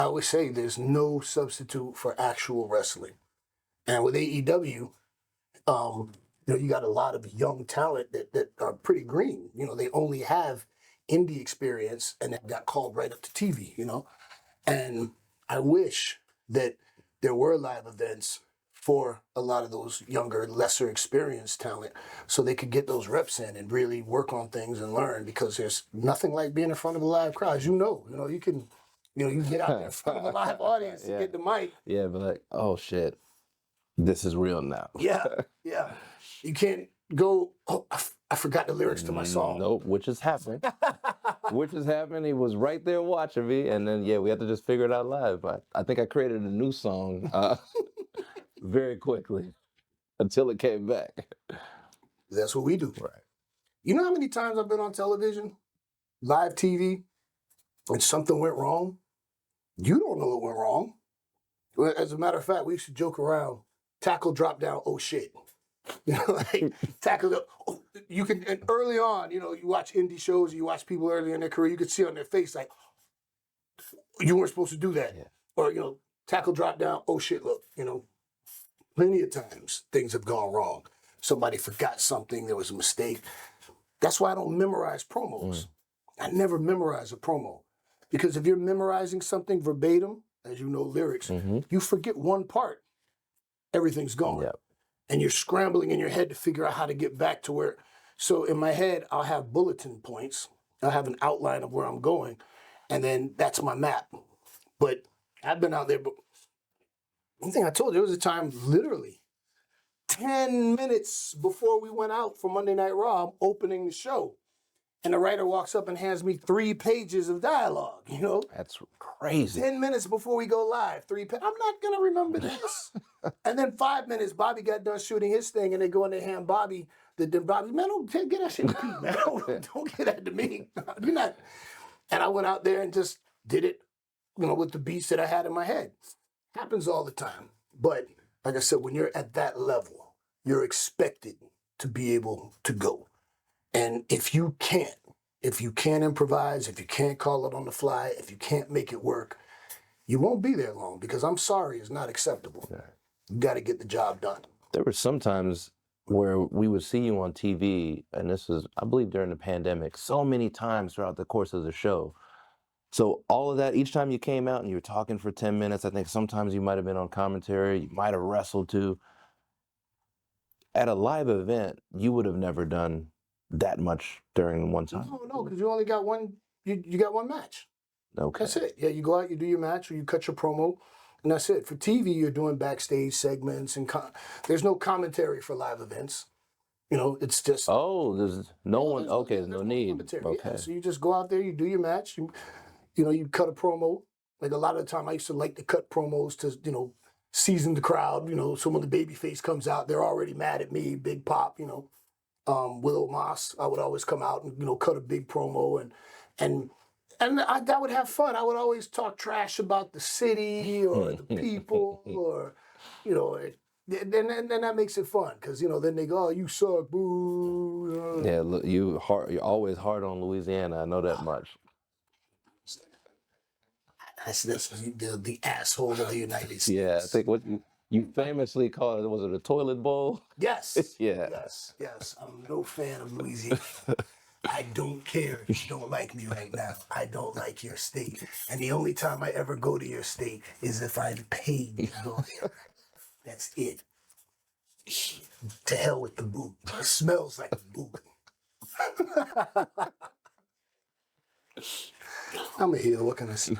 I always say there's no substitute for actual wrestling. And with AEW, you got a lot of young talent that are pretty green. They only have indie experience and they got called right up to TV, And I wish that there were live events for a lot of those younger, lesser experienced talent so they could get those reps in and really work on things and learn, because there's nothing like being in front of a live crowd. As you can you get out there in front of a live audience to get the mic. Yeah, but like, oh shit, this is real now. Yeah. You can't go, oh, I forgot the lyrics to my song. Nope, which is happening. He was right there watching me, and then we had to just figure it out live. I think I created a new song very quickly until it came back. That's what we do. Right. You know how many times I've been on television, live TV, and something went wrong? You don't know what went wrong. As a matter of fact, we used to joke around, tackle, drop down, oh shit. Tackle up. Oh, you can, and early on, you watch indie shows, you watch people early in their career, you could see on their face like, you weren't supposed to do that. Yeah. Or, tackle, drop down, oh shit, look, plenty of times things have gone wrong. Somebody forgot something, there was a mistake. That's why I don't memorize promos. I never memorize a promo. Because if you're memorizing something verbatim, as you know lyrics, you forget one part, everything's gone. Yep. And you're scrambling in your head to figure out how to get back to where. So in my head, I'll have bulletin points. I'll have an outline of where I'm going. And then that's my map. But I've been out there. But one thing I told you, there was a time literally 10 minutes before we went out for Monday Night Raw, I'm opening the show. And the writer walks up and hands me 3 pages of dialogue, That's crazy. 10 minutes before we go live, 3 pages. I'm not going to remember this. And then 5 minutes, Bobby got done shooting his thing, and they go in and hand Bobby, Bobby, man, don't get that shit to Pete, man. Don't get that to me. You're not. And I went out there and just did it, with the beats that I had in my head. Happens all the time. But like I said, when you're at that level, you're expected to be able to go. And if you can't improvise, if you can't call it on the fly, if you can't make it work, you won't be there long, because I'm sorry, it's not acceptable. Yeah. You got to get the job done. There were some times where we would see you on TV, and this was, I believe, during the pandemic, so many times throughout the course of the show. So all of that, each time you came out and you were talking for 10 minutes, I think sometimes you might have been on commentary, you might have wrestled too. At a live event, you would have never done that much during one time. No, because you only got one, you got one match. Okay. That's it. Yeah, you go out, you do your match, or you cut your promo, and that's it. For TV, you're doing backstage segments, and there's no commentary for live events. It's just... Oh, there's no one... Okay, there's no need. Commentary. Okay. Yeah, so you just go out there, you do your match, you cut a promo. Like a lot of the time, I used to like to cut promos to, season the crowd. So when the babyface comes out, they're already mad at me, Big Pop, Willow Moss, I would always come out and, cut a big promo, and I would have fun. I would always talk trash about the city or the people, or, and that makes it fun, because, then they go, oh, you suck, boo. Yeah, look, you're always hard on Louisiana. I know that much. That's the asshole of the United States. Yeah, I think what you famously called it, was it a toilet bowl? Yes. Yeah. Yes. I'm no fan of Louisiana. I don't care if you don't like me right now. I don't like your state. And the only time I ever go to your state is if I'm paid to go there. That's it. To hell with the boot. It smells like a boot. I'm a heel. What can I say?